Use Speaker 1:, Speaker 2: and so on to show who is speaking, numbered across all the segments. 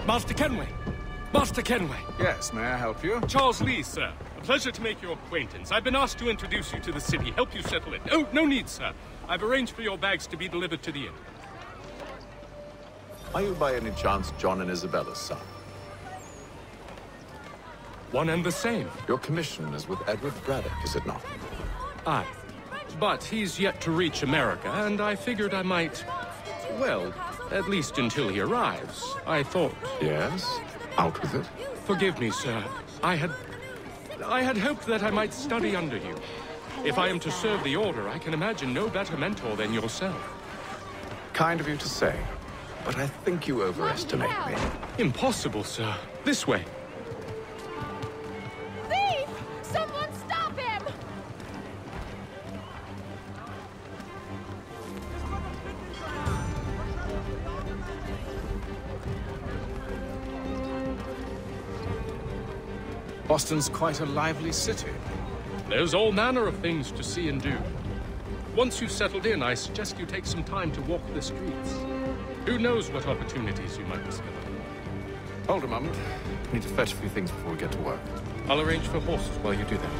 Speaker 1: Master Kenway! Master Kenway!
Speaker 2: Yes, may I help you?
Speaker 1: Charles Lee, sir. A pleasure to make your acquaintance. I've been asked to introduce you to the city, help you settle it. Oh, no need, sir. I've arranged for your bags to be delivered to the inn.
Speaker 2: Are you by any chance John and Isabella's son?
Speaker 1: One and the same.
Speaker 2: Your commission is with Edward Braddock, is it not?
Speaker 1: Aye. But he's yet to reach America, and I figured I might... well, at least until he arrives. I thought...
Speaker 2: Yes? Out with it.
Speaker 1: Forgive me, sir. I had hoped that I might study under you. If I am to serve the Order, I can imagine no better mentor than yourself.
Speaker 2: Kind of you to say, but I think you overestimate me.
Speaker 1: Impossible, sir. This way.
Speaker 3: Thief! Someone stop him!
Speaker 2: Boston's quite a lively city.
Speaker 1: There's all manner of things to see and do. Once you've settled in, I suggest you take some time to walk the streets. Who knows what opportunities you might discover.
Speaker 2: Hold a moment. I need to fetch a few things before we get to work.
Speaker 1: I'll arrange for horses while you do that.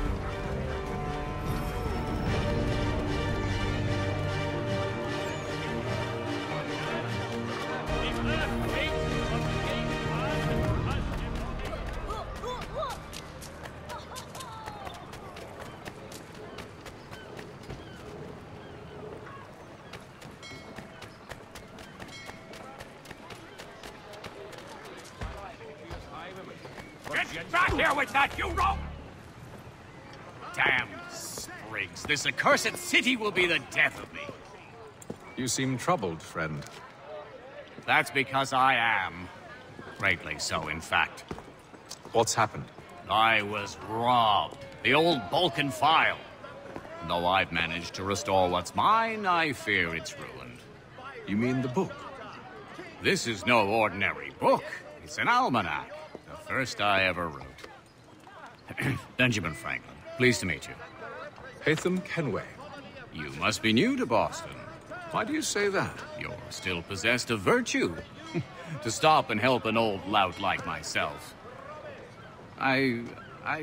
Speaker 4: Get back here with that, you rope! Damn sprigs. This accursed city will be the death of me.
Speaker 2: You seem troubled, friend.
Speaker 4: That's because I am. Greatly so, in fact.
Speaker 2: What's happened?
Speaker 4: I was robbed. The old Balkan file. Though I've managed to restore what's mine, I fear it's ruined.
Speaker 2: You mean the book?
Speaker 4: This is no ordinary book. It's an almanac. The first I ever wrote. Benjamin Franklin, pleased to meet you.
Speaker 2: Haytham Kenway.
Speaker 4: You must be new to Boston.
Speaker 2: Why do you say that?
Speaker 4: You're still possessed of virtue. To stop and help an old lout like myself. I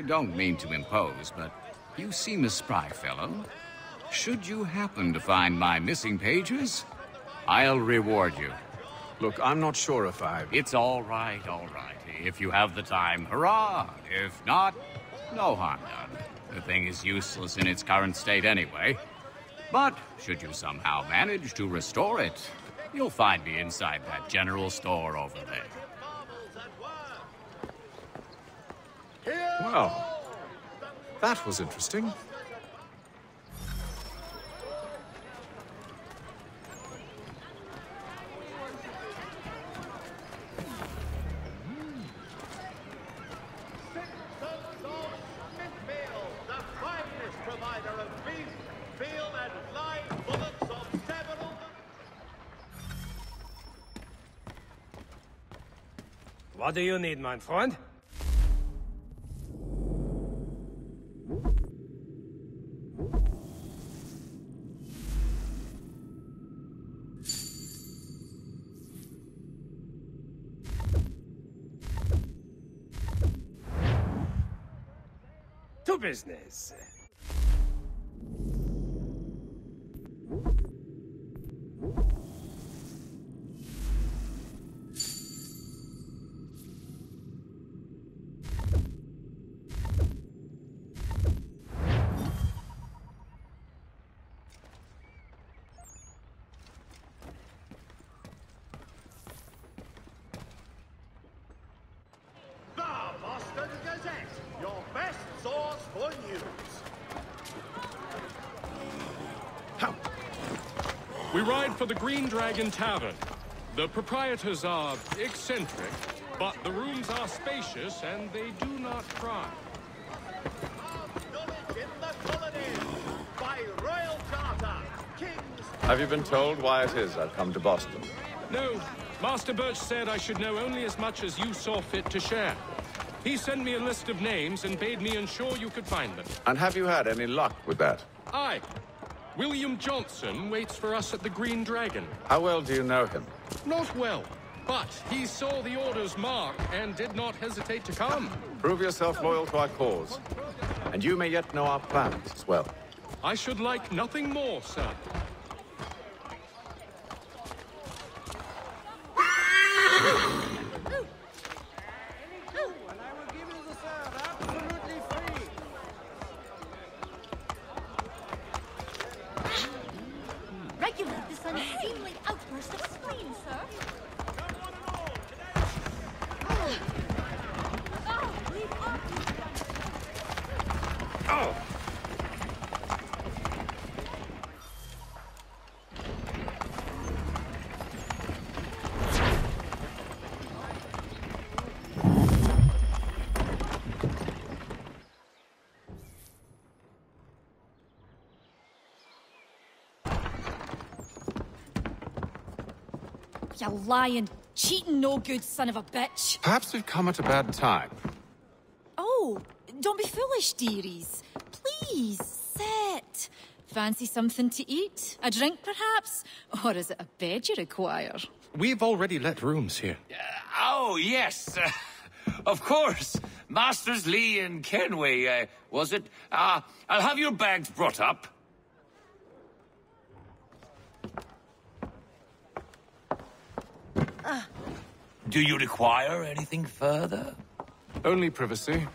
Speaker 4: don't mean to impose, but you seem a spry fellow. Should you happen to find my missing pages, I'll reward you.
Speaker 2: Look, I'm not sure if I...
Speaker 4: It's all right, all right. If you have the time, hurrah! If not, no harm done. The thing is useless in its current state anyway. But should you somehow manage to restore it, you'll find me inside that general store over there.
Speaker 2: Well, that was interesting.
Speaker 5: What do you need, my friend? To business.
Speaker 1: We ride for the Green Dragon Tavern. The proprietors are eccentric, but the rooms are spacious and they do not cry.
Speaker 2: Have you been told why it is I've come to Boston?
Speaker 1: No, Master Birch said I should know only as much as you saw fit to share. He sent me a list of names and bade me ensure you could find them.
Speaker 2: And have you had any luck with that?
Speaker 1: Aye. William Johnson waits for us at the Green Dragon.
Speaker 2: How well do you know him?
Speaker 1: Not well, but he saw the order's mark and did not hesitate to come.
Speaker 2: Prove yourself loyal to our cause. And you may yet know our plans as well.
Speaker 1: I should like nothing more, sir.
Speaker 3: Regulate this unseemly outburst of spleen, sir.
Speaker 1: Oh!
Speaker 6: You lying, cheating, no good son of a bitch.
Speaker 2: Perhaps we've come at a bad time.
Speaker 6: Oh, don't be foolish, dearies. Please, sit. Fancy something to eat? A drink, perhaps? Or is it a bed you require?
Speaker 1: We've already let rooms here.
Speaker 4: Oh, yes. Of course. Masters Lee and Kenway, was it? I'll have your bags brought up. Do you require anything further?
Speaker 2: Only privacy.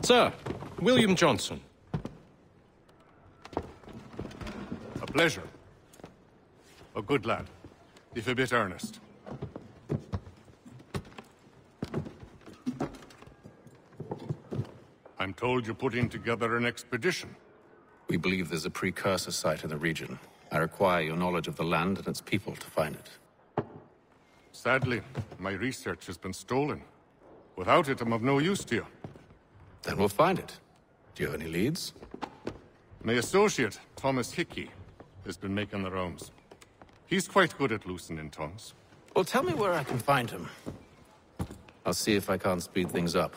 Speaker 1: Sir, William Johnson.
Speaker 7: A pleasure. A good lad, if a bit earnest. I'm told you're putting together an expedition.
Speaker 2: We believe there's a precursor site in the region. I require your knowledge of the land and its people to find it.
Speaker 7: Sadly, my research has been stolen. Without it, I'm of no use to you.
Speaker 2: Then we'll find it. Do you have any leads?
Speaker 7: My associate, Thomas Hickey, has been making the rounds. He's quite good at loosening tongues.
Speaker 2: Well, tell me where I can find him. I'll see if I can't speed things up.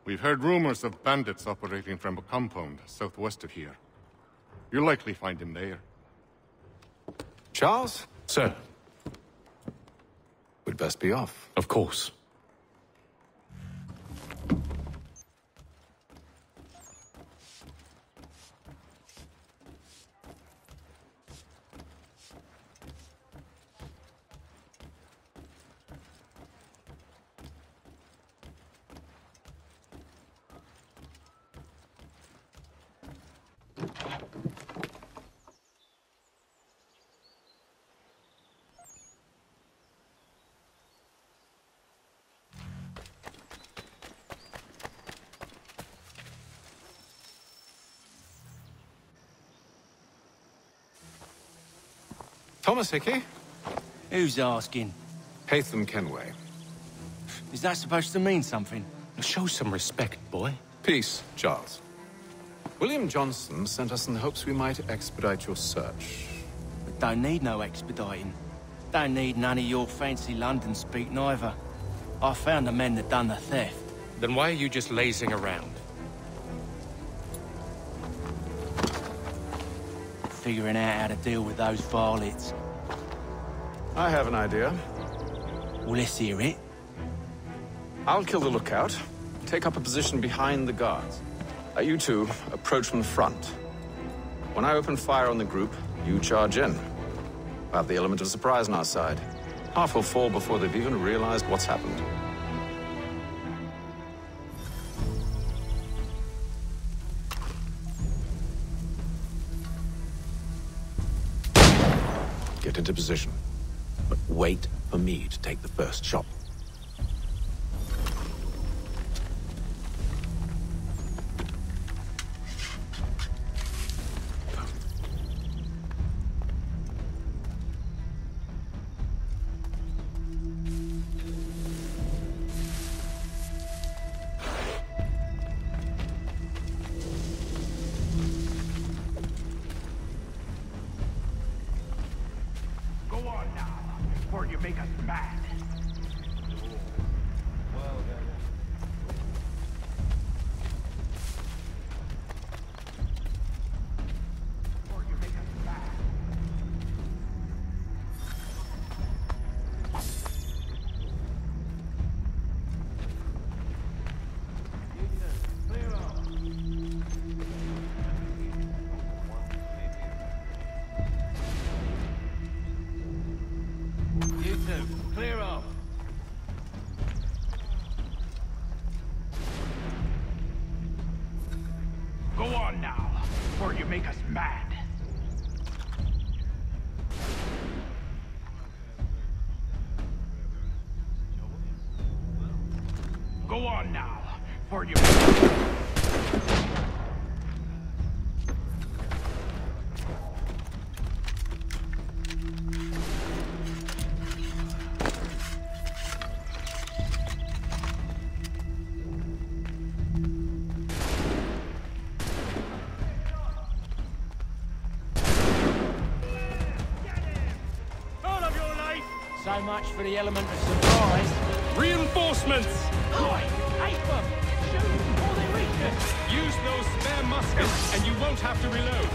Speaker 7: We've heard rumors of bandits operating from a compound southwest of here. You'll likely find him there.
Speaker 2: Charles?
Speaker 1: Sir,
Speaker 2: We'd best be off.
Speaker 1: of course.
Speaker 2: Thomas Hickey?
Speaker 8: Who's asking?
Speaker 2: Haytham Kenway.
Speaker 8: Is that supposed to mean something?
Speaker 1: Show some respect, boy.
Speaker 2: Peace, Charles. William Johnson sent us in the hopes we might expedite your search.
Speaker 8: But don't need no expediting. Don't need none of your fancy London speak neither. I found the men that done the theft.
Speaker 1: Then why are you just lazing around?
Speaker 8: Figuring out how to deal with those varlets.
Speaker 2: I have an idea.
Speaker 8: Well, let's hear it.
Speaker 2: I'll kill the lookout, take up a position behind the guards. You two approach from the front. When I open fire on the group, you charge in. We'll have the element of surprise on our side. Half will fall before they've even realized what's happened. Get into position. But wait for me to take the first shot.
Speaker 8: Clear off.
Speaker 9: Go on now, before you make us mad. Go on now, before you...
Speaker 8: So much for the element of surprise.
Speaker 1: Reinforcements!
Speaker 8: Oi! Ape them! Shoot them before they reach us!
Speaker 1: Use those spare muskets, and you won't have to reload.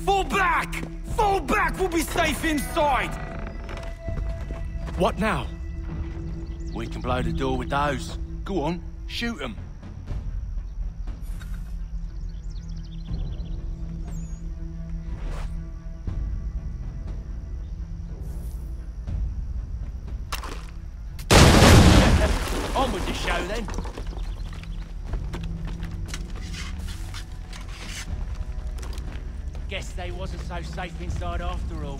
Speaker 8: Fall back! Fall back! We'll be safe inside!
Speaker 1: What now?
Speaker 8: We can blow the door with those. Go on, shoot them. On with the show then. Guess they wasn't so safe inside after all.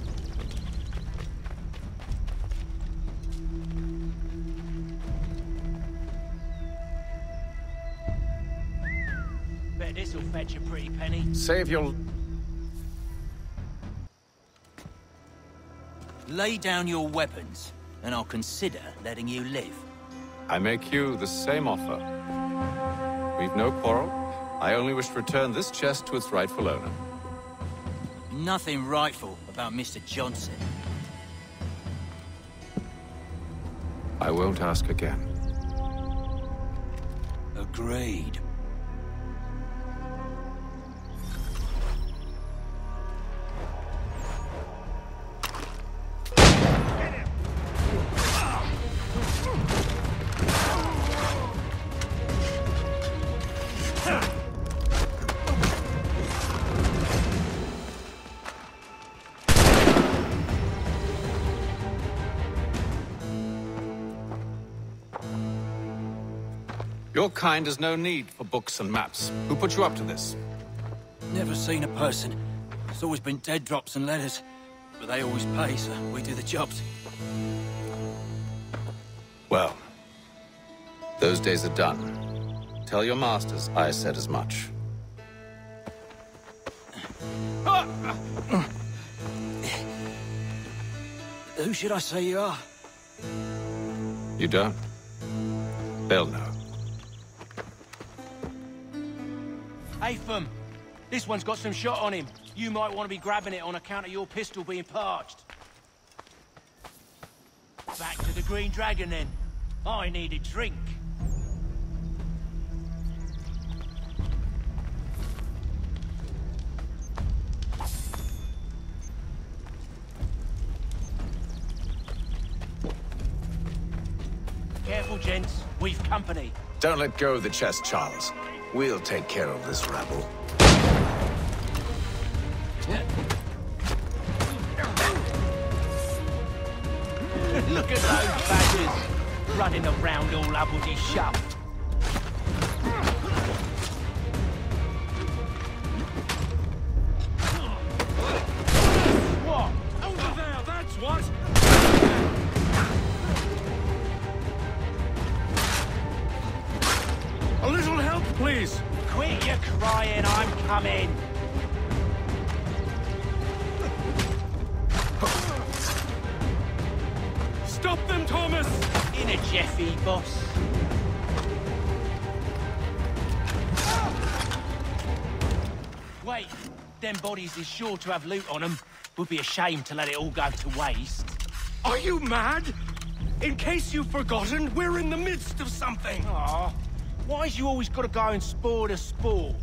Speaker 8: Bet this'll fetch a pretty penny.
Speaker 2: Save your...
Speaker 10: Lay down your weapons, and I'll consider letting you live.
Speaker 2: I make you the same offer. We've no quarrel. I only wish to return this chest to its rightful owner.
Speaker 10: Nothing rightful about Mr. Johnson.
Speaker 2: I won't ask again.
Speaker 10: Agreed.
Speaker 2: Your kind has no need for books and maps. Who put you up to this?
Speaker 10: Never seen a person. It's always been dead drops and letters. But they always pay, so we do the jobs.
Speaker 2: Well, those days are done. Tell your masters I said as much.
Speaker 10: Who should I say you are?
Speaker 2: You don't? They'll know.
Speaker 8: Atham, this one's got some shot on him. You might want to be grabbing it on account of your pistol being parched. Back to the Green Dragon, then. I need a drink. Careful, gents. We've company.
Speaker 11: Don't let go of the chest, Charles. We'll take care of this rabble.
Speaker 8: Look at those badgers running around all uppity shoved. What?
Speaker 1: Over there, that's what! A little help, please!
Speaker 8: Quit your crying, I'm coming.
Speaker 1: Stop them, Thomas!
Speaker 8: In a jiffy, boss. Wait, them bodies is sure to have loot on them. Would be a shame to let it all go to waste.
Speaker 1: Are you mad? In case you've forgotten, we're in the midst of something!
Speaker 8: Aw, why's you always gotta go and spoil the sport?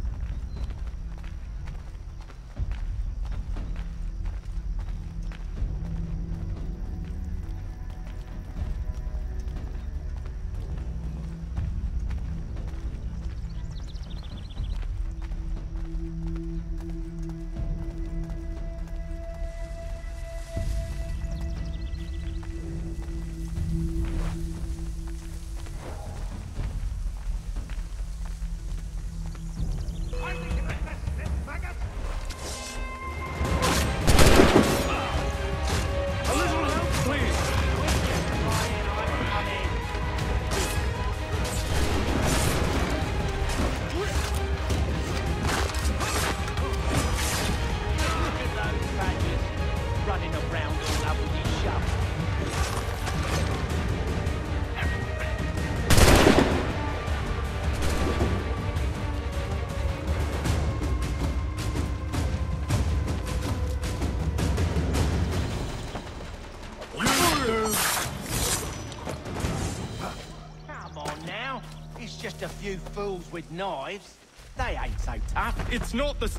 Speaker 8: Just a few fools with knives. They ain't so tough.
Speaker 1: It's not the...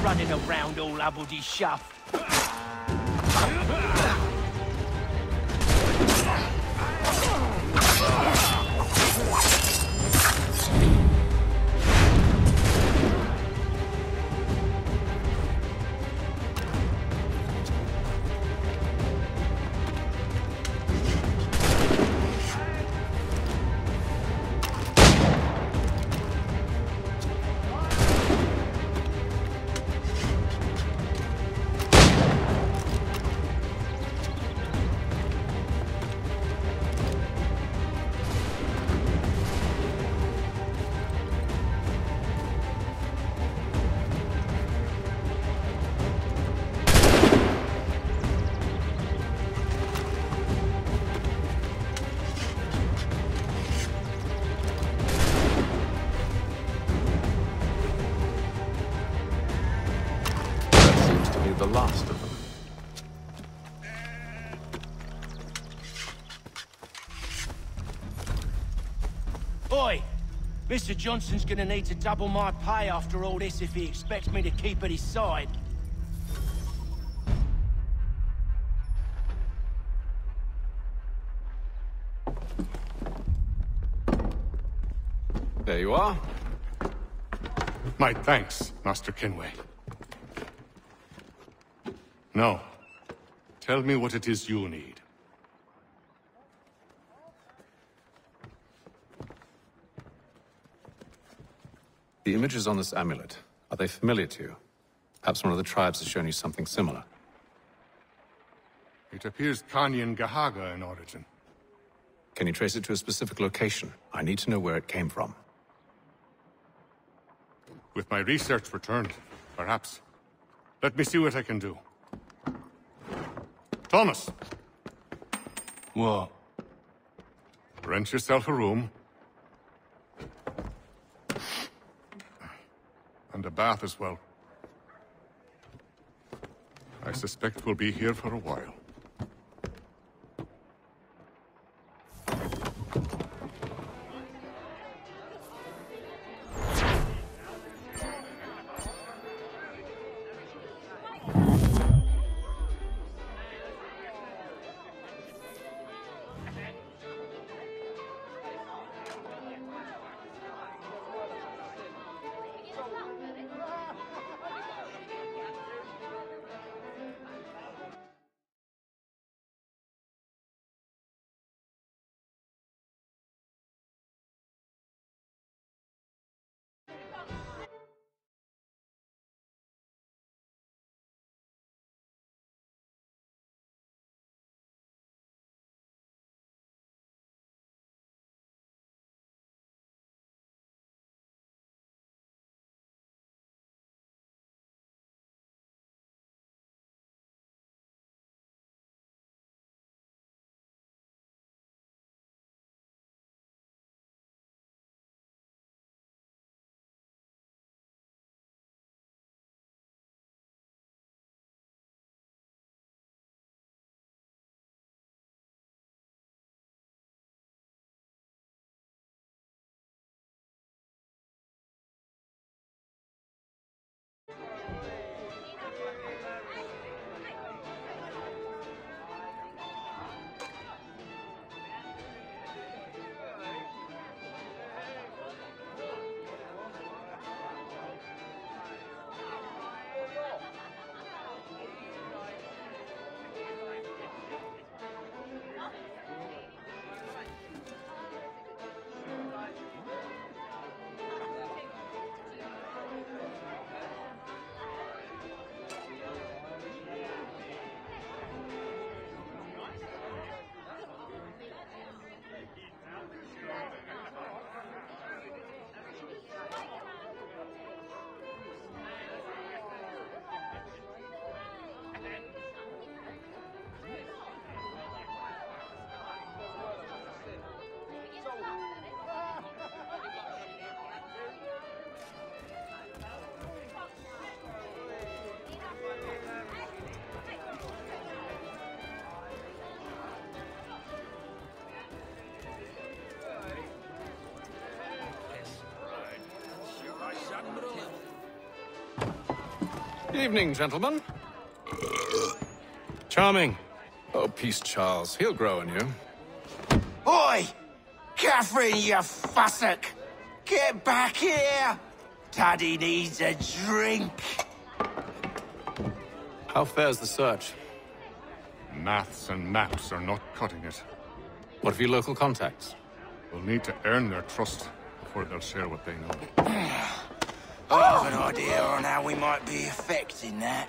Speaker 8: Running around all uppity shuff.
Speaker 2: The last of them.
Speaker 8: Oi! Mr. Johnson's gonna need to double my pay after all this if he expects me to keep at his side.
Speaker 2: There you are.
Speaker 7: My thanks, Master Kenway. Now, tell me what it is you need.
Speaker 2: The images on this amulet, are they familiar to you? Perhaps one of the tribes has shown you something similar.
Speaker 7: It appears Kanyan Gahaga in origin.
Speaker 2: Can you trace it to a specific location? I need to know where it came from.
Speaker 7: With my research returned, perhaps. Let me see what I can do. Thomas!
Speaker 8: What?
Speaker 7: Rent yourself a room. And a bath as well. I suspect we'll be here for a while.
Speaker 2: Evening, gentlemen.
Speaker 1: Charming.
Speaker 2: Oh, peace, Charles. He'll grow on you.
Speaker 8: Oi! Catherine, you fussock! Get back here! Daddy needs a drink.
Speaker 2: How fares the search?
Speaker 7: Maths and maps are not cutting it.
Speaker 2: What of your local contacts?
Speaker 7: We'll need to earn their trust before they'll share what they know.
Speaker 8: I have an idea on how we might be affecting that.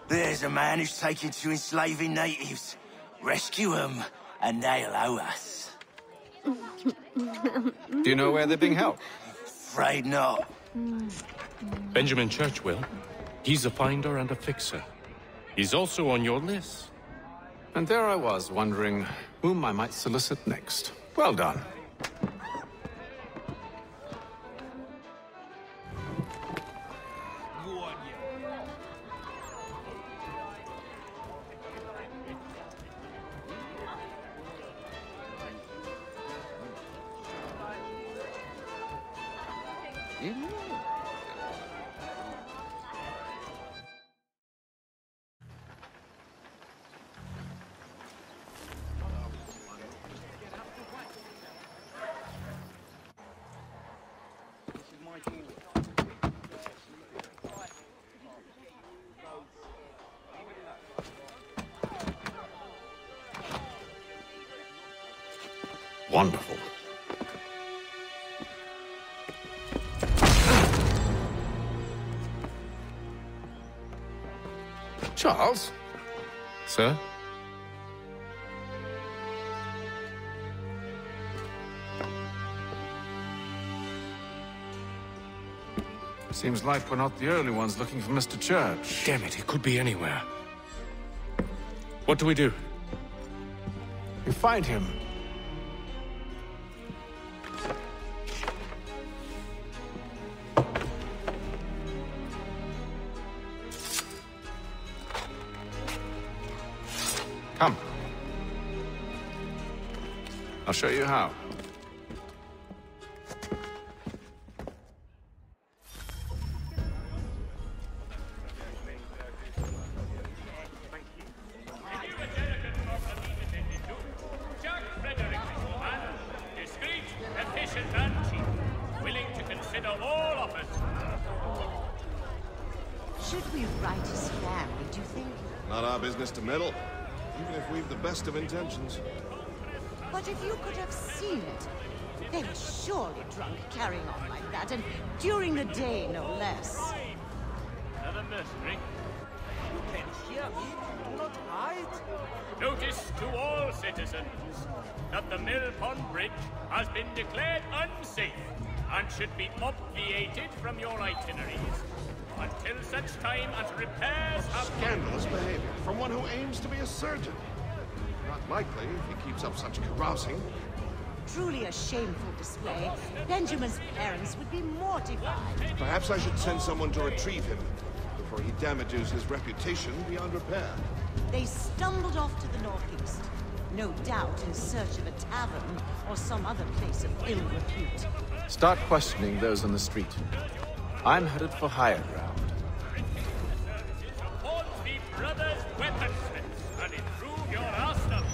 Speaker 8: There's a man who's taken to enslaving natives. Rescue them, and they'll owe us.
Speaker 2: Do you know where they're being held?
Speaker 8: Afraid not.
Speaker 1: Benjamin Churchwill. He's a finder and a fixer. He's also on your list.
Speaker 2: And there I was, wondering whom I might solicit next. Well done. Wonderful.
Speaker 11: Charles?
Speaker 2: Sir? Seems like we're not the only ones looking for Mr. Church.
Speaker 1: Damn it, he could be anywhere. What do we do?
Speaker 11: You find him.
Speaker 2: Come. I'll show you how.
Speaker 12: Jack Frederick, man. Discreet, efficient, and cheap. Willing to consider all offers.
Speaker 13: Should we write his family, do you think?
Speaker 14: Not our business to meddle, even if we've the best of intentions.
Speaker 13: But if you could have seen it, they were surely drunk carrying on like that, and during the day, no less.
Speaker 12: Another mercenary.
Speaker 15: You can hear me. Do not hide.
Speaker 12: Notice to all citizens that the Mill Pond Bridge has been declared unsafe and should be obviated from your itineraries until such time as repairs have...
Speaker 14: Scandalous behavior from one who aims to be a surgeon. Not likely if he keeps up such carousing.
Speaker 13: Truly a shameful display. Benjamin's parents would be mortified.
Speaker 14: Perhaps I should send someone to retrieve him before he damages his reputation beyond repair.
Speaker 13: They stumbled off to the northeast, no doubt in search of a tavern or some other place of ill repute.
Speaker 2: Start questioning those on the street. I'm headed for higher ground.
Speaker 12: Support the brothers' weaponsmiths and improve your arsenal.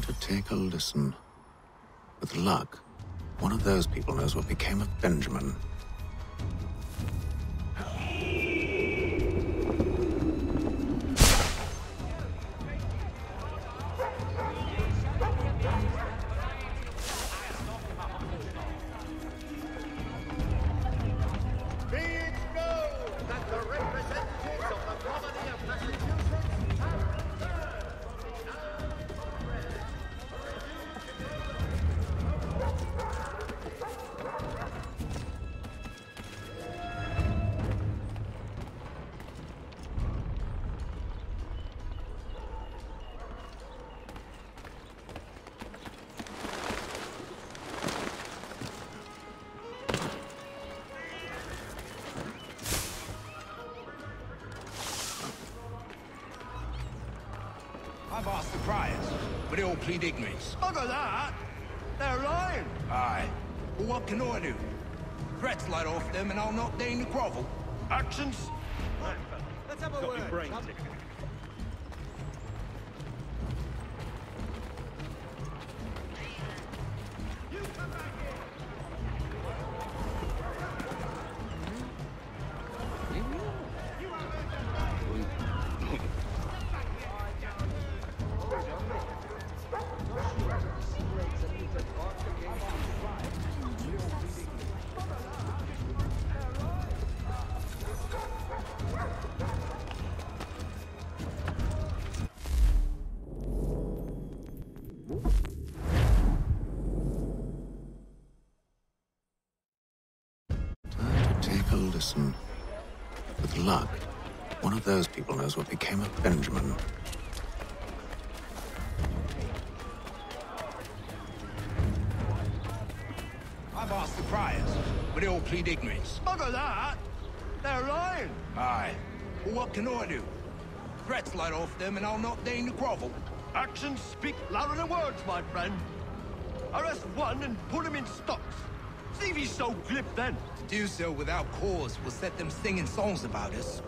Speaker 2: To take a listen. With luck, one of those people knows what became of Benjamin.
Speaker 11: I've asked the criers, but they all plead ignorance.
Speaker 14: Bugger that! They're lying!
Speaker 11: Aye.
Speaker 8: Well, what can I do? Threats light off them and I'll knock down the grovel.
Speaker 14: Actions?
Speaker 15: Let's have a word.
Speaker 11: Take a listen. With luck, one of those people knows what became of Benjamin.
Speaker 8: I've asked the criers, but they all plead ignorance.
Speaker 14: Bugger that! They're lying!
Speaker 8: Aye. Well, what can I do? Threats light off them and I'll knock down the grovel.
Speaker 14: Actions speak louder than words, my friend. Arrest one and put him in stocks. See if he's so glib then.
Speaker 8: To do so without cause will set them singing songs about us.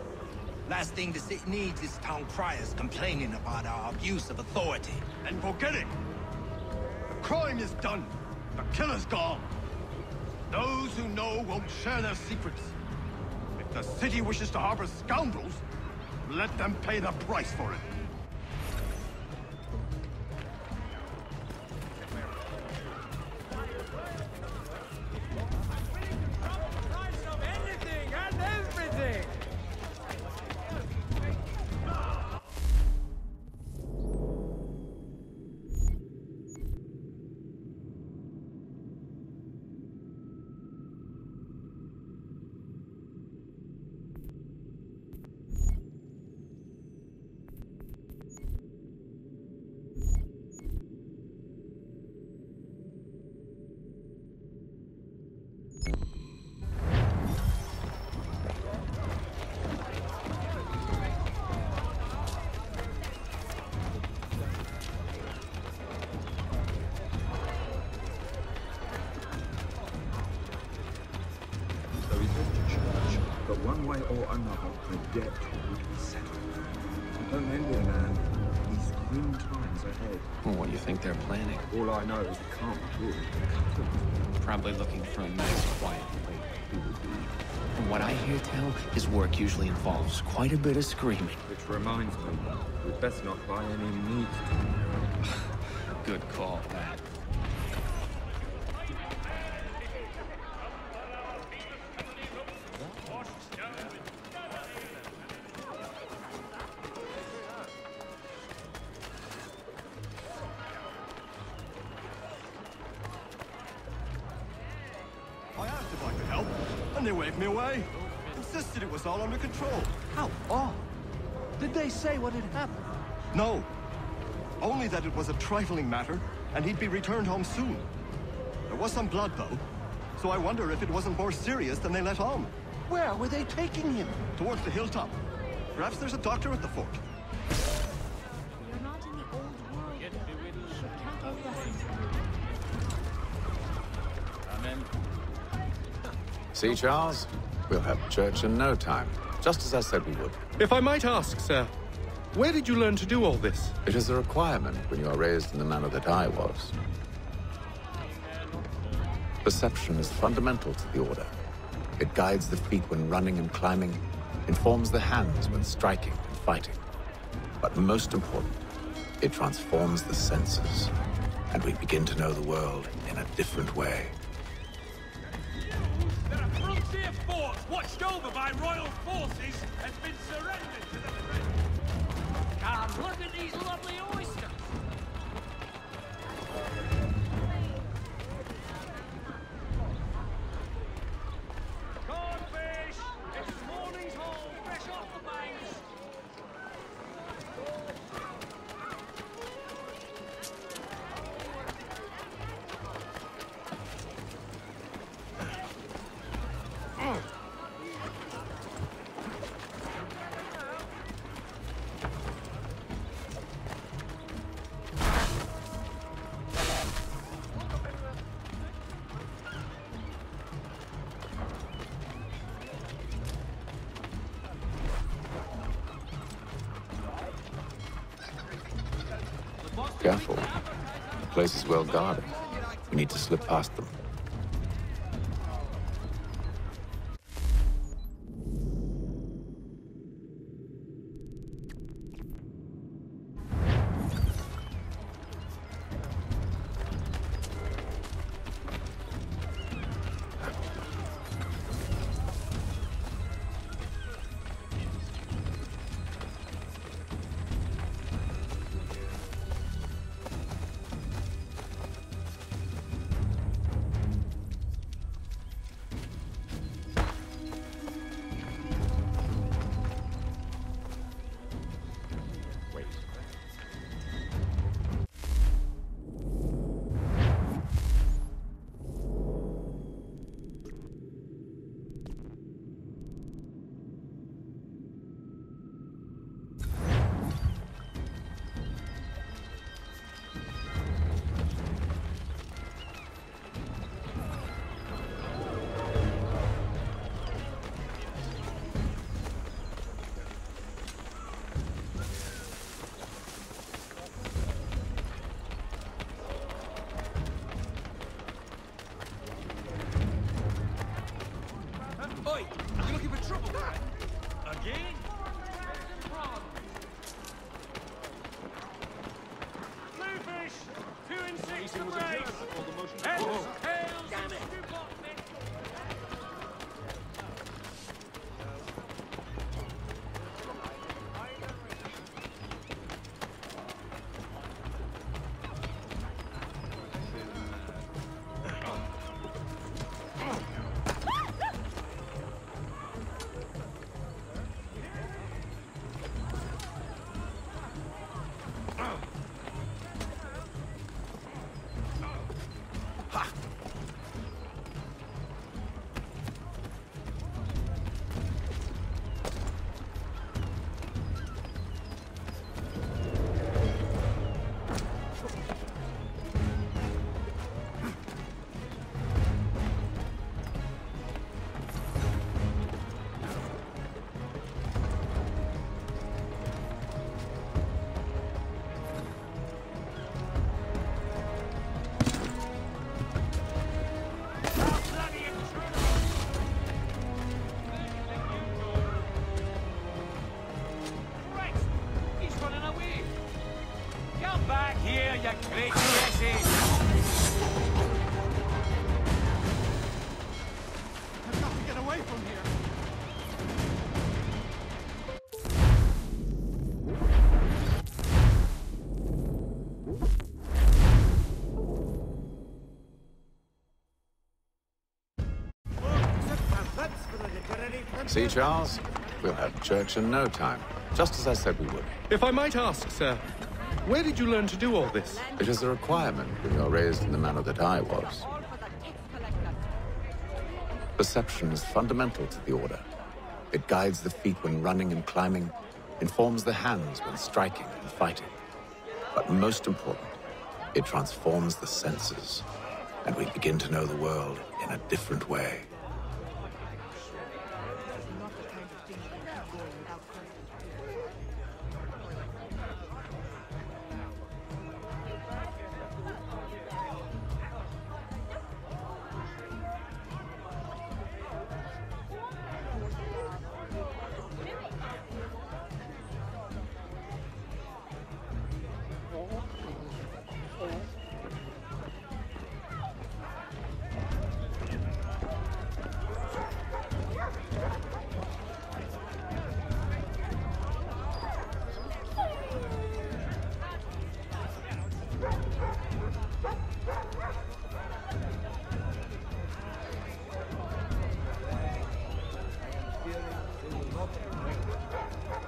Speaker 8: Last thing the city needs is town criers complaining about our abuse of authority.
Speaker 14: And forget it. The crime is done. The killer's gone. Those who know won't share their secrets. If the city wishes to harbor scoundrels, let them pay the price for it.
Speaker 16: But one way or another, the debt would be settled. Don't envy the man. He's grim times ahead.
Speaker 17: Well, what do you think they're planning?
Speaker 16: All I know is it can't be good.
Speaker 17: Probably looking for a nice, quiet place to be. From what I hear tell, his work usually involves quite a bit of screaming.
Speaker 16: Which reminds me, we'd best not by any means.
Speaker 17: Good call, Pat.
Speaker 14: I asked if I could help, and they waved me away. Insisted it was all under control.
Speaker 15: How odd. Did they say what had happened?
Speaker 14: No. Only that it was a trifling matter, and he'd be returned home soon. There was some blood, though, so I wonder if it wasn't more serious than they let on.
Speaker 15: Where were they taking him?
Speaker 14: Towards the hilltop. Perhaps there's a doctor at the fort.
Speaker 3: You're not in the old world. You can't outlast it.
Speaker 2: Amen. See, Charles? We'll have church in no time, just as I said we would.
Speaker 1: If I might ask, sir, where did you learn to do all this?
Speaker 2: It is a requirement when you are raised in the manner that I was. Perception is fundamental to the Order. It guides the feet when running and climbing, informs the hands when striking and fighting. But most important, it transforms the senses, and we begin to know the world in a different way.
Speaker 12: That a frontier fort watched over by royal forces has been surrendered to the French. Come, look at these lovely oysters. Codfish! It's morning's haul, fresh off the banks.
Speaker 2: Careful. The place is well guarded. We need to slip past them. See, Charles? We'll have church in no time, just as I said we would.
Speaker 1: If I might ask, sir, where did you learn to do all this?
Speaker 2: It is a requirement when you're raised in the manner that I was. Perception is fundamental to the Order. It guides the feet when running and climbing, informs the hands when striking and fighting. But most important, it transforms the senses, and we begin to know the world in a different way.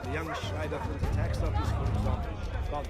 Speaker 14: The young Schneider from the tax office, for example. Gone.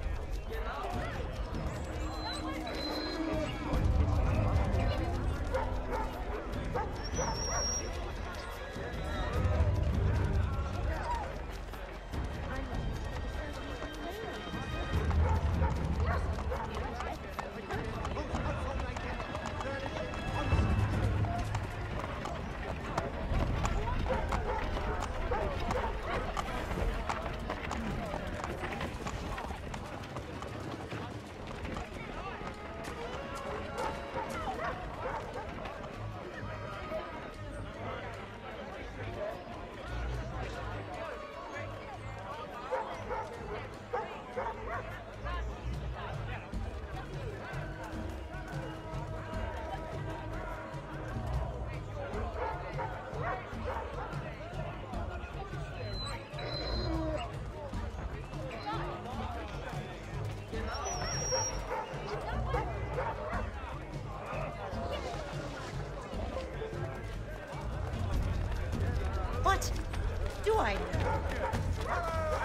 Speaker 13: I know?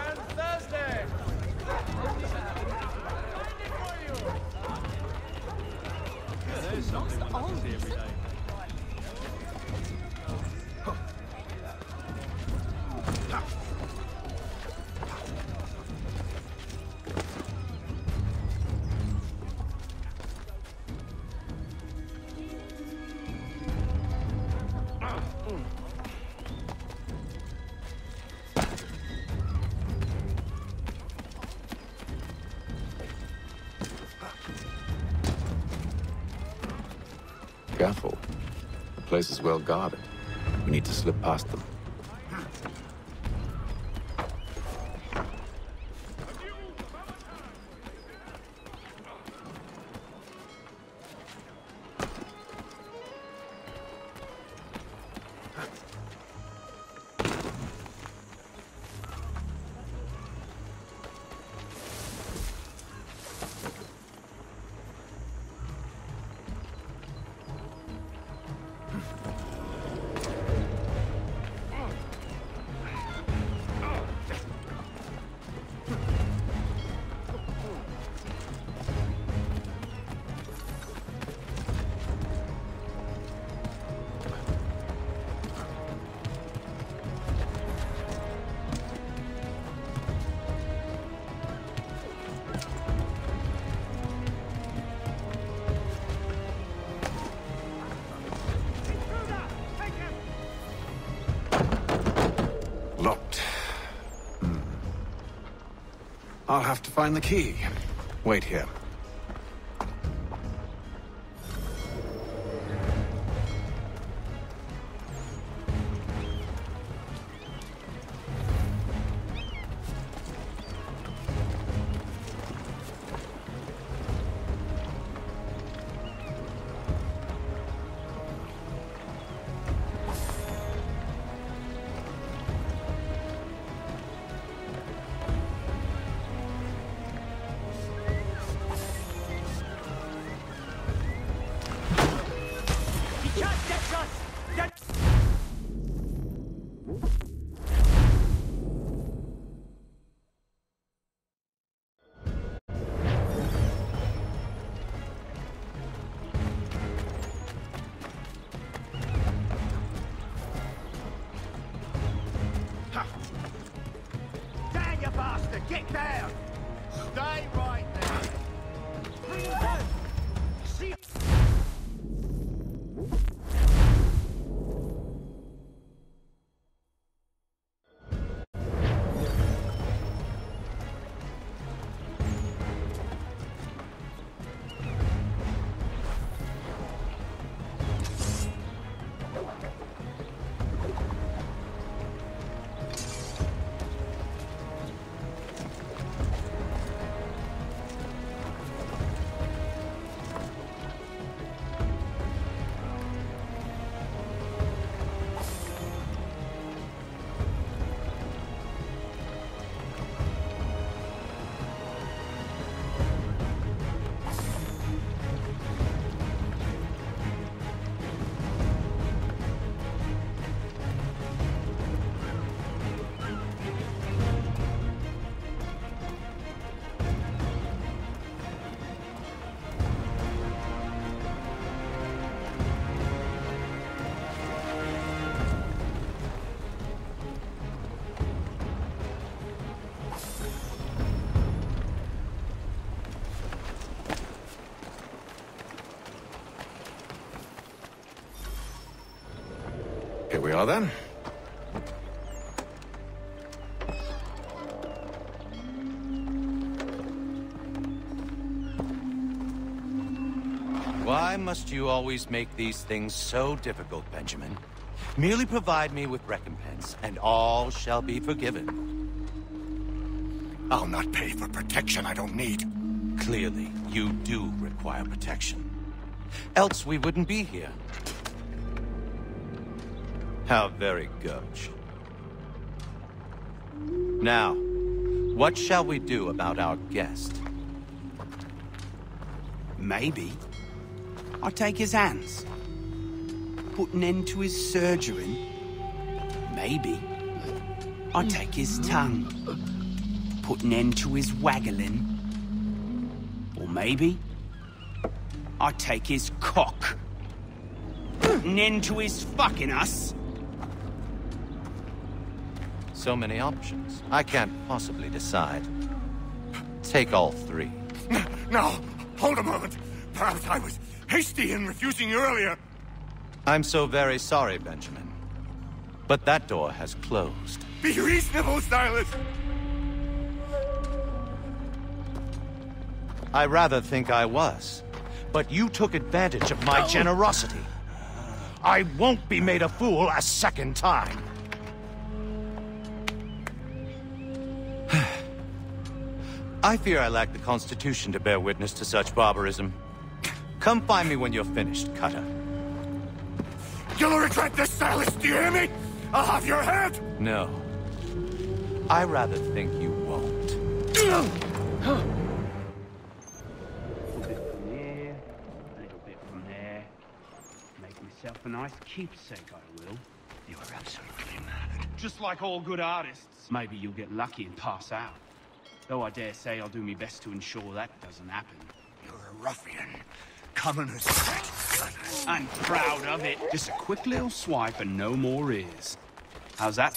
Speaker 15: And Thursday.
Speaker 10: There's something one doesn't see every day.
Speaker 2: Careful. The place is well guarded. We need to slip past them. Locked. I'll have to find the key. Wait here.
Speaker 15: Down, you bastard! Get down! Stay right there! Bring him down! See...
Speaker 2: Here we are then.
Speaker 18: Why must you always make these things so difficult, Benjamin? Merely provide me with recompense, and all shall be forgiven.
Speaker 14: I'll not pay for protection I don't need.
Speaker 18: Clearly, you do require protection. Else we wouldn't be here. How very gauche. Now, what shall we do about our guest?
Speaker 19: Maybe I'll take his hands. Put an end to his surgery. Maybe. I take his tongue. Put an end to his waggling. Or maybe I take his cock. Put an end to his fucking us.
Speaker 18: So many options. I can't possibly decide. Take all three.
Speaker 14: Now, hold a moment. Perhaps I was hasty in refusing you earlier.
Speaker 18: I'm so very sorry, Benjamin. But that door has closed.
Speaker 14: Be reasonable, Silas.
Speaker 18: I rather think I was. But you took advantage of my generosity. I won't be made a fool a second time. I fear I lack the constitution to bear witness to such barbarism. Come find me when you're finished, Cutter.
Speaker 14: You'll regret this, Silas, do you hear me? I'll have your head!
Speaker 18: No. I rather think you won't.
Speaker 10: A little bit from here, a little bit from there. Make myself a nice keepsake, I will.
Speaker 14: You are absolutely mad.
Speaker 10: Just like all good artists. Maybe you'll get lucky and pass out. Though I dare say I'll do my best to ensure that doesn't happen.
Speaker 14: You're a ruffian. Common as that.
Speaker 10: I'm proud of it. Just a quick little swipe and no more is. How's that?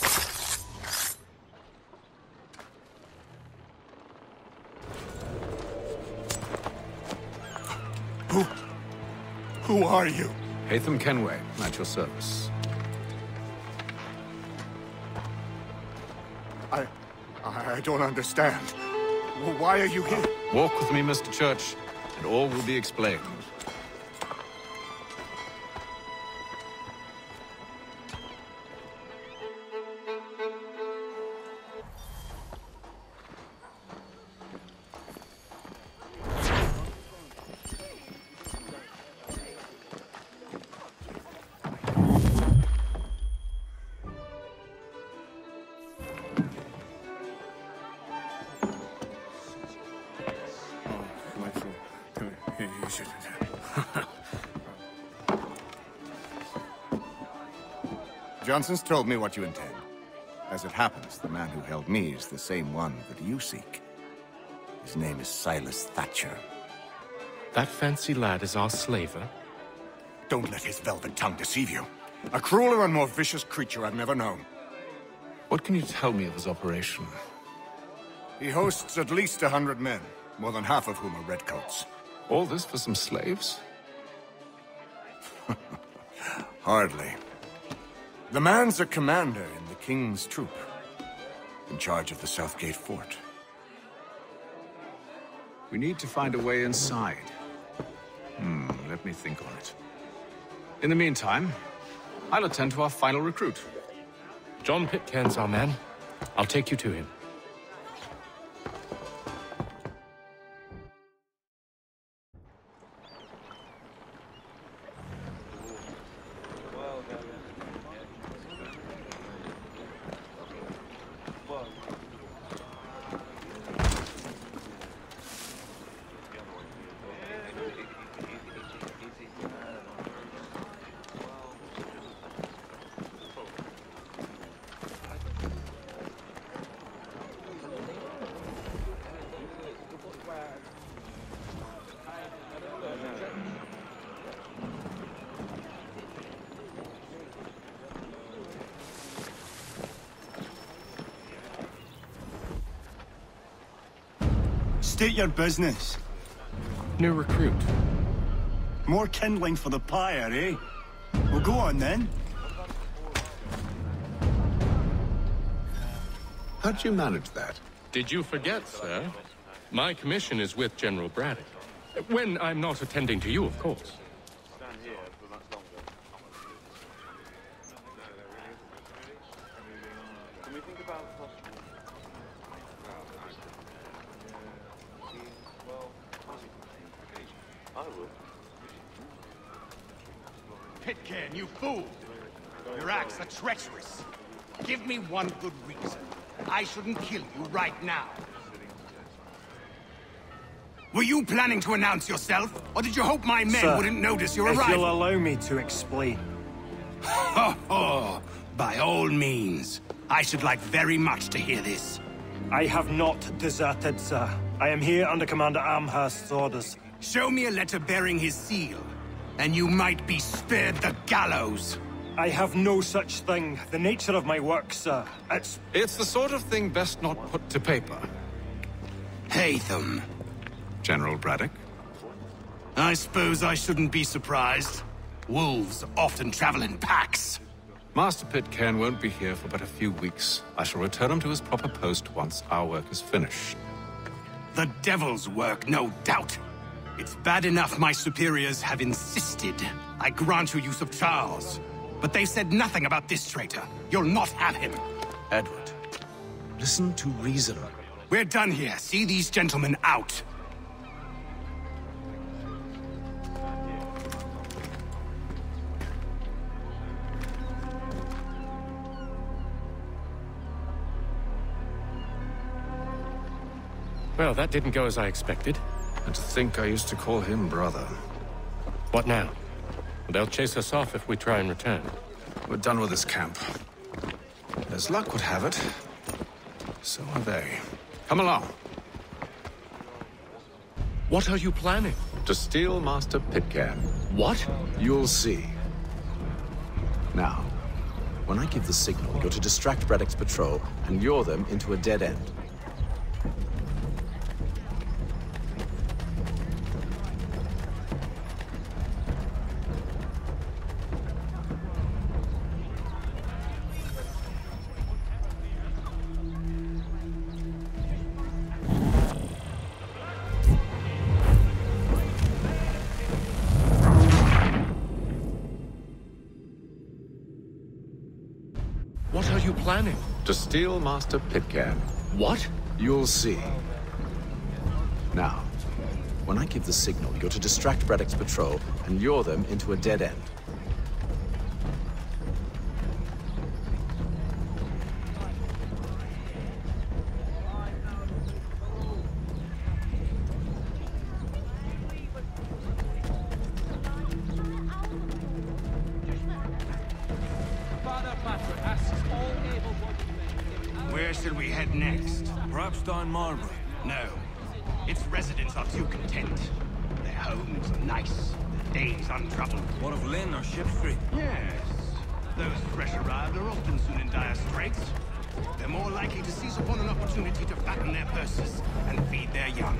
Speaker 14: Who are you?
Speaker 2: Haytham Kenway, at your service.
Speaker 14: I don't understand. Why are you here?
Speaker 2: Walk with me, Mr. Church, and all will be explained.
Speaker 7: Johnson's told me what you intend. As it happens, the man who held me is the same one that you seek. His name is Silas Thatcher.
Speaker 1: That fancy lad is our slaver?
Speaker 14: Don't let his velvet tongue deceive you. A crueler and more vicious creature I've never known.
Speaker 2: What can you tell me of his operation?
Speaker 7: He hosts at least 100 men, more than half of whom are redcoats.
Speaker 2: All this for some slaves?
Speaker 7: Hardly. The man's a commander in the King's troop, in charge of the Southgate Fort.
Speaker 2: We need to find a way inside. Let me think on it. In the meantime, I'll attend to our final recruit.
Speaker 1: John Pitcairn's our man. I'll take you to him.
Speaker 14: State your business.
Speaker 1: New recruit.
Speaker 14: More kindling for the pyre, eh? Well, go on then.
Speaker 2: How'd you manage that?
Speaker 1: Did you forget, sir? My commission is with General Braddock. When I'm not attending to you, of course.
Speaker 9: Pitcairn, you fool! Your acts are treacherous. Give me one good reason. I shouldn't kill you right now. Were you planning to announce yourself? Or did you hope my men wouldn't notice your arrival?
Speaker 5: If you'll allow me to explain.
Speaker 9: Ho ho! By all means. I should like very much to hear this.
Speaker 20: I have not deserted, sir. I am here under Commander Amherst's orders.
Speaker 9: Show me a letter bearing his seal, and you might be spared the gallows.
Speaker 20: I have no such thing. The nature of my work, sir.
Speaker 11: It's the sort of thing best not put to paper.
Speaker 9: Haytham.
Speaker 11: General Braddock?
Speaker 9: I suppose I shouldn't be surprised. Wolves often travel in packs.
Speaker 11: Master Pitcairn won't be here for but a few weeks. I shall return him to his proper post once our work is finished.
Speaker 9: The devil's work, no doubt. It's bad enough my superiors have insisted I grant you use of Charles. But they said nothing about this traitor. You'll not have him.
Speaker 18: Edward, listen to reason.
Speaker 9: We're done here. See these gentlemen out.
Speaker 1: Well, that didn't go as I expected.
Speaker 11: And to think I used to call him brother.
Speaker 1: What now? They'll chase us off if we try and return.
Speaker 11: We're done with this camp. As luck would have it, so are they. Come along.
Speaker 1: What are you planning?
Speaker 2: To steal Master Pitcairn.
Speaker 1: What?
Speaker 2: You'll see. Now, when I give the signal, you're to distract Braddock's patrol and lure them into a dead end.
Speaker 1: What are you planning?
Speaker 2: To steal Master Pitcairn.
Speaker 1: What?
Speaker 2: You'll see. Now, when I give the signal, you're to distract Braddock's patrol and lure them into a dead end.
Speaker 9: Where should we head next?
Speaker 10: Perhaps down Marlborough.
Speaker 9: No. Its residents are too content. Their homes are nice, their days untroubled.
Speaker 10: What of Lynn or Ship Street?
Speaker 9: Yes. Those fresh arrived are often soon in dire straits. They're more likely to seize upon an opportunity to fatten their purses and feed their young.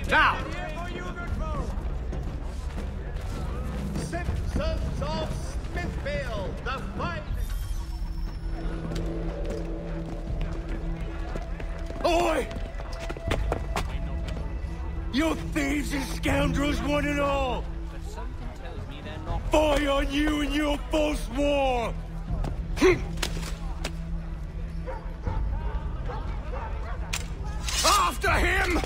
Speaker 15: Now! Simpsons of Smithfield, the fight!
Speaker 9: Oi! You thieves and scoundrels, one and all! Fire on you and your false war! After him!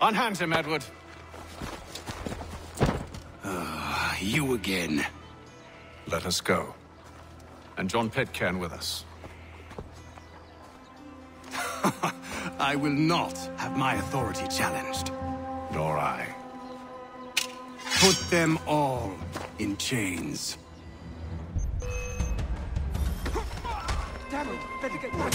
Speaker 11: Unhand him, Edward.
Speaker 9: You again.
Speaker 11: Let us go. And John Pitcairn with us.
Speaker 9: I will not have my authority challenged.
Speaker 11: Nor I.
Speaker 9: Put them all in chains.
Speaker 15: Damn it! Better get back.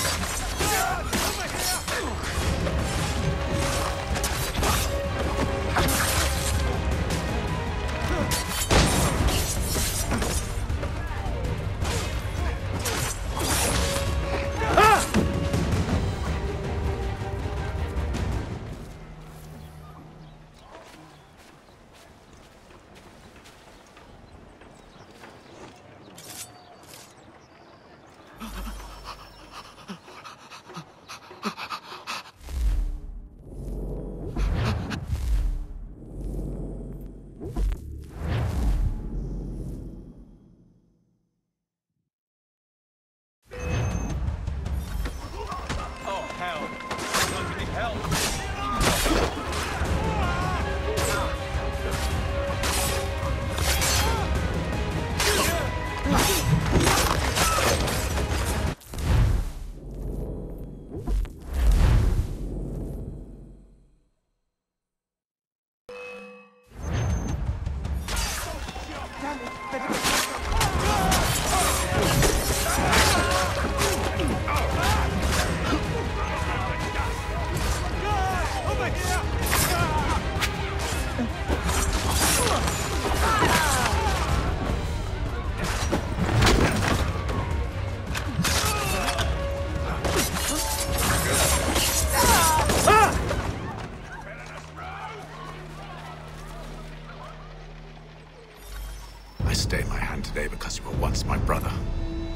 Speaker 2: because you were once my brother,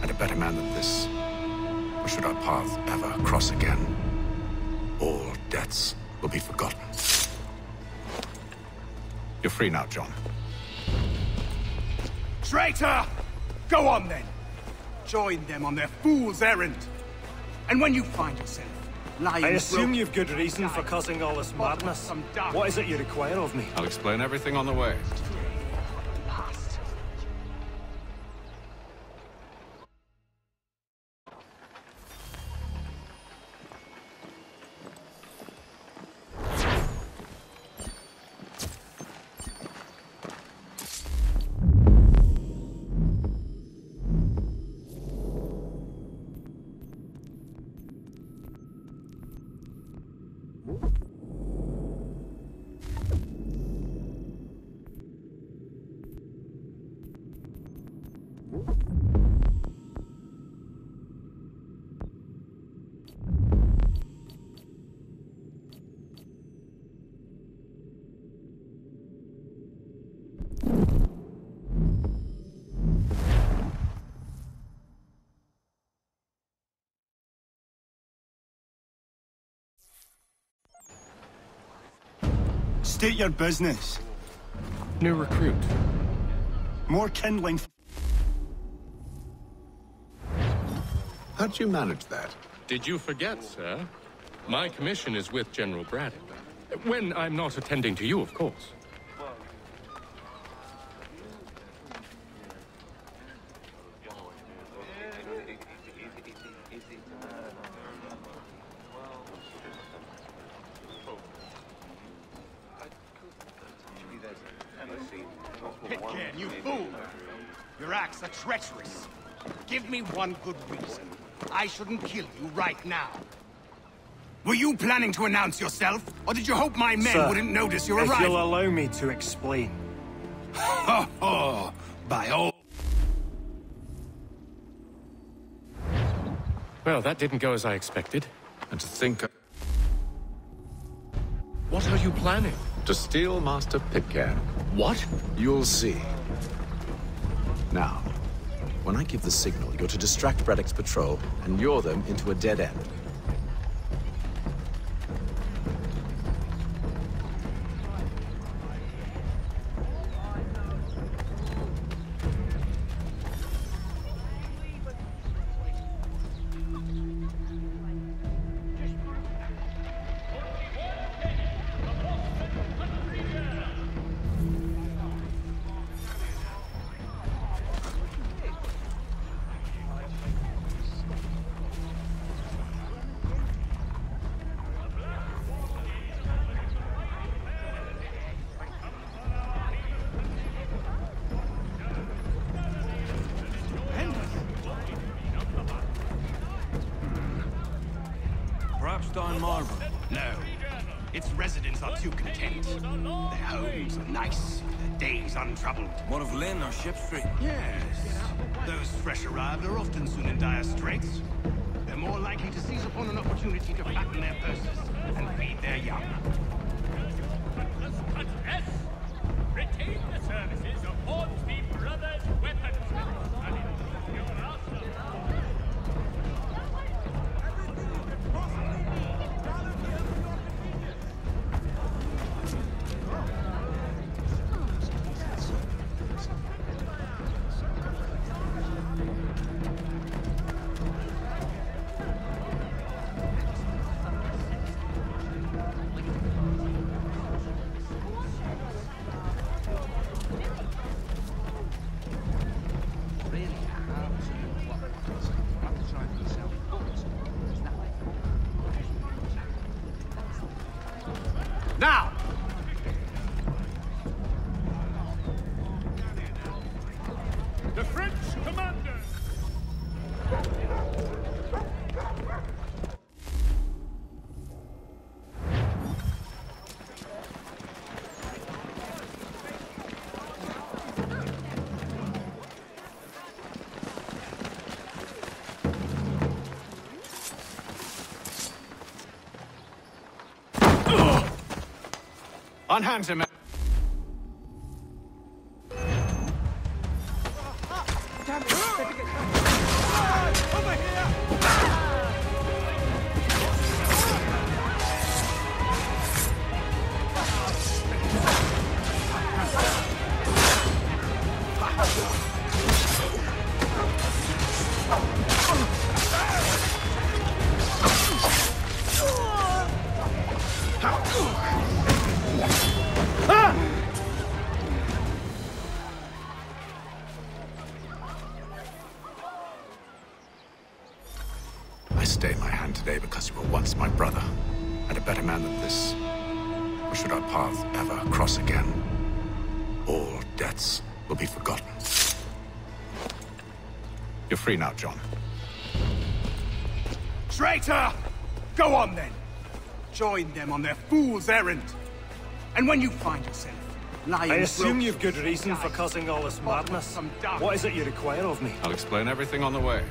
Speaker 2: and a better man than this. Or should our paths ever cross again, all debts will be forgotten. You're free now, John.
Speaker 9: Traitor! Go on, then. Join them on their fool's errand. And when you find yourself lying...
Speaker 20: I assume you've good reason for causing all this madness. What is it you require of me?
Speaker 2: I'll explain everything on the way.
Speaker 9: State your business.
Speaker 1: New recruit.
Speaker 9: More kindling.
Speaker 2: How'd you manage that?
Speaker 1: Did you forget, sir? My commission is with General Braddock. When I'm not attending to you, of course.
Speaker 9: Pitcairn, you fool! Your acts are treacherous. Give me one good reason. I shouldn't kill you right now. Were you planning to announce yourself, or did you hope my men
Speaker 20: Sir,
Speaker 9: wouldn't notice your
Speaker 20: if
Speaker 9: arrival?
Speaker 20: you'll allow me to explain.
Speaker 9: Ho ho! By all...
Speaker 1: Well, that didn't go as I expected.
Speaker 2: And to think...
Speaker 1: What are you planning?
Speaker 2: To steal Master Pitcairn.
Speaker 1: What?
Speaker 2: You'll see. Now, when I give the signal, you're to distract Braddock's patrol and lure them into a dead end.
Speaker 10: Stone Marble.
Speaker 9: No. Its residents are too content. Their homes are nice, their days untroubled.
Speaker 10: One of Lynn or Ship Street?
Speaker 9: Yes. Those fresh arrived are often soon in dire straits. They're more likely to seize upon an opportunity to fatten their purses and feed their young.
Speaker 12: Yes! Retain the services of Hornsby Brothers Weapons. And improve your arsenal.
Speaker 9: Now!
Speaker 12: The French commander!
Speaker 18: Unhand him.
Speaker 15: damn it! Better get back. Over here!
Speaker 2: I stayed my hand today because you were once my brother, and a better man than this. Or should our paths ever cross again, all debts will be forgotten. You're free now, John.
Speaker 9: Traitor! Go on then. Join them on their fool's errand. And when you find yourself lying...
Speaker 20: I assume you've good reason for causing all this madness. What is it you require of me?
Speaker 2: I'll explain everything on the way.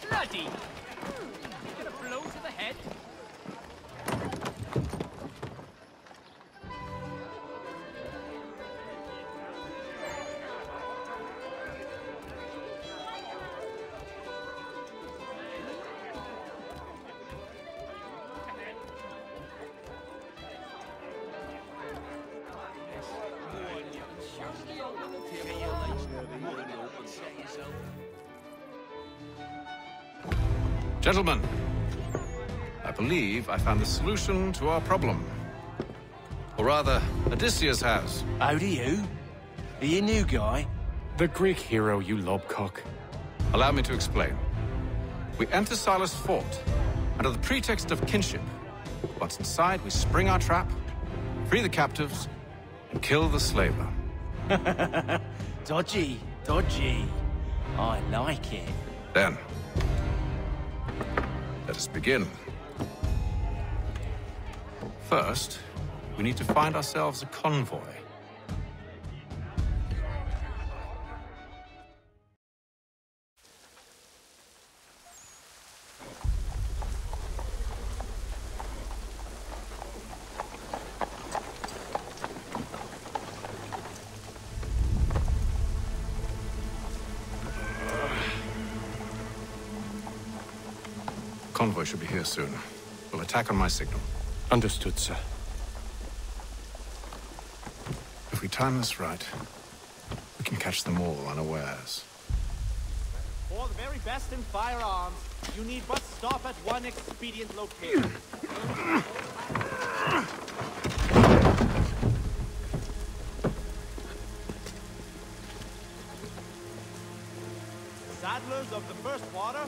Speaker 12: Bloody! Get a blow to the head.
Speaker 2: Gentlemen, I believe I found the solution to our problem. Or rather, Odysseus has.
Speaker 19: How do you? Are you a new guy?
Speaker 1: The Greek hero, you lobcock.
Speaker 2: Allow me to explain. We enter Silas' fort, under the pretext of kinship. Once inside, we spring our trap, free the captives, and kill the slaver.
Speaker 19: Dodgy, dodgy. I like it.
Speaker 2: Then, let us begin. First, we need to find ourselves a convoy. Convoy should be here soon. We'll attack on my signal.
Speaker 1: Understood, sir.
Speaker 2: If we time this right, we can catch them all unawares.
Speaker 15: For the very best in firearms, you need but stop at one expedient location. Saddlers of the first water.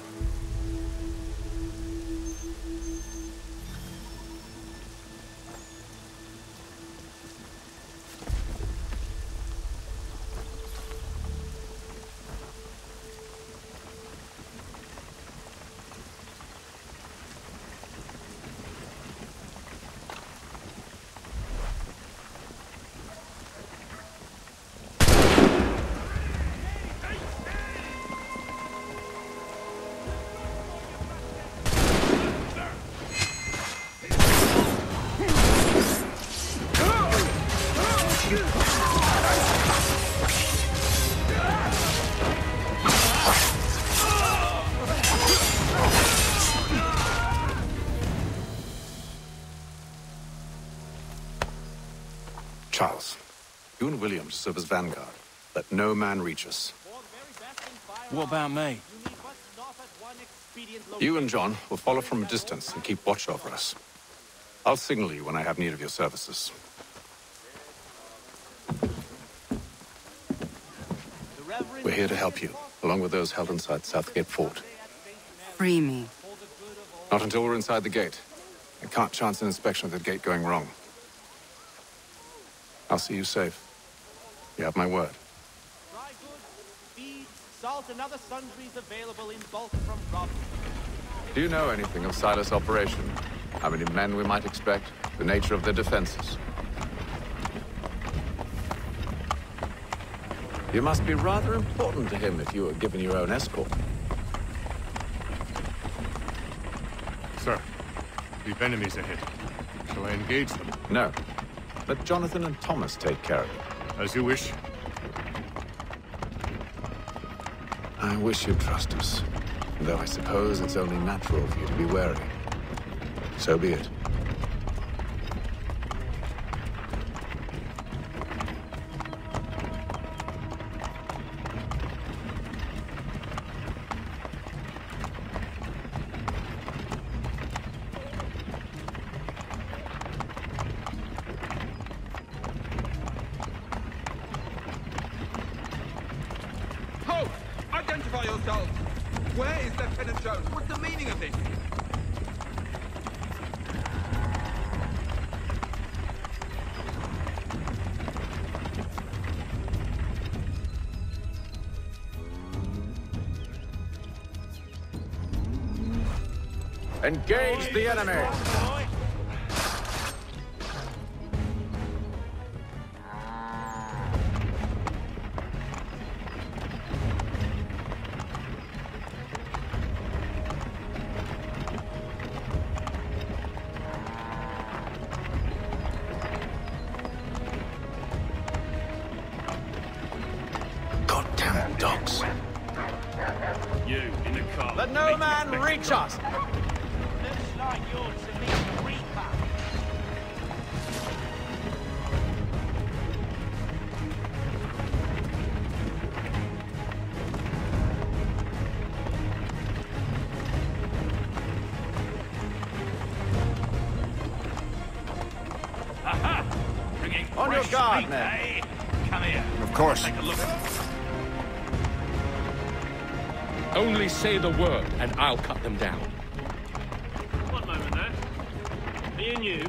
Speaker 2: Charles, you and William serve as vanguard. Let no man reach us.
Speaker 19: What about me?
Speaker 2: You and John will follow from a distance and keep watch over us. I'll signal you when I have need of your services. We're here to help you, along with those held inside Southgate Fort.
Speaker 21: Free me.
Speaker 2: Not until we're inside the gate. I can't chance an inspection of the gate going wrong. I'll see you safe. You have my word.
Speaker 15: Dry goods, feed, salt, and other sundries available in bulk from Rob.
Speaker 2: Do you know anything of Silas' operation? How many men we might expect? The nature of their defenses? You must be rather important to him if you were given your own escort.
Speaker 14: Sir, we've enemies ahead. Shall I engage them?
Speaker 2: No. Let Jonathan and Thomas take care of it.
Speaker 14: As you wish.
Speaker 2: I wish you'd trust us. Though I suppose it's only natural for you to be wary. So be it.
Speaker 6: Halt! Identify yourselves! Where is Lieutenant Jones? What's the meaning of this?
Speaker 2: Engage the enemy! Goddamn dogs.
Speaker 12: You, in the car.
Speaker 2: Let no man reach us!
Speaker 15: Looks like you're to meet the Reaper.
Speaker 12: Aha! Bringing
Speaker 2: On your
Speaker 12: fresh
Speaker 2: guard,
Speaker 12: meat,
Speaker 2: men.
Speaker 12: eh? Come here.
Speaker 7: Of course.
Speaker 12: Take a look.
Speaker 1: Only say the word, and I'll cut them down.
Speaker 12: One moment there. Me and you.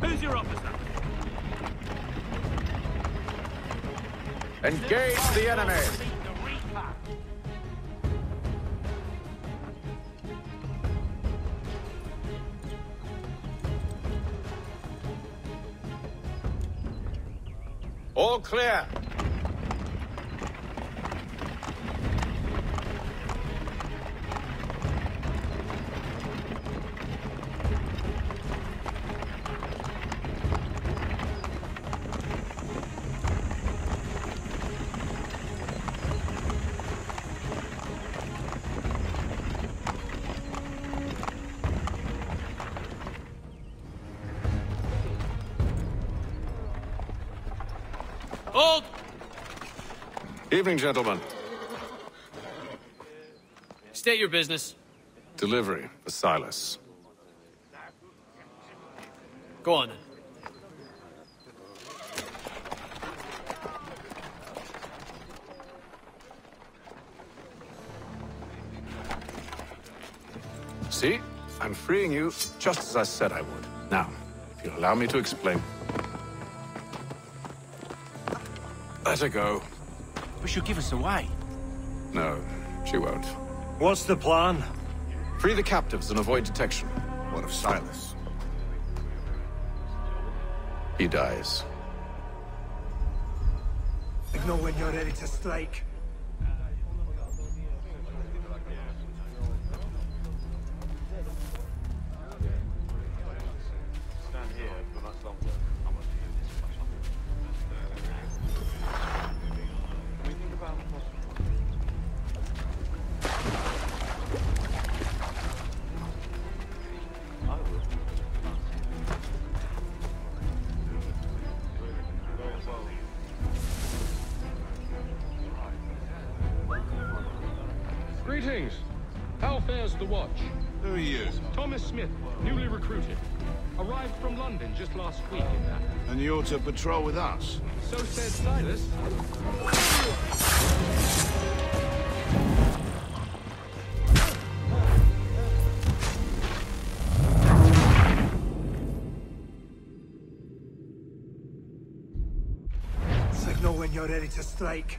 Speaker 12: Who's your officer?
Speaker 2: Engage the enemy!
Speaker 15: The Reaper.
Speaker 2: All clear!
Speaker 17: Hold!
Speaker 2: Evening, gentlemen.
Speaker 17: State your business.
Speaker 2: Delivery for Silas.
Speaker 17: Go on then.
Speaker 2: See? I'm freeing you just as I said I would. Now, if you'll allow me to explain. Let her go.
Speaker 19: But she'll give us away.
Speaker 2: No, she won't.
Speaker 20: What's the plan?
Speaker 2: Free the captives and avoid detection.
Speaker 7: What of Silas?
Speaker 2: He dies.
Speaker 14: Signal when you're ready to strike.
Speaker 1: Greetings. How fares the watch?
Speaker 14: Who are you?
Speaker 1: Thomas Smith, newly recruited. Arrived from London just last week in that.
Speaker 14: And you're to patrol with us?
Speaker 1: So said Silas.
Speaker 15: know when you're ready to strike.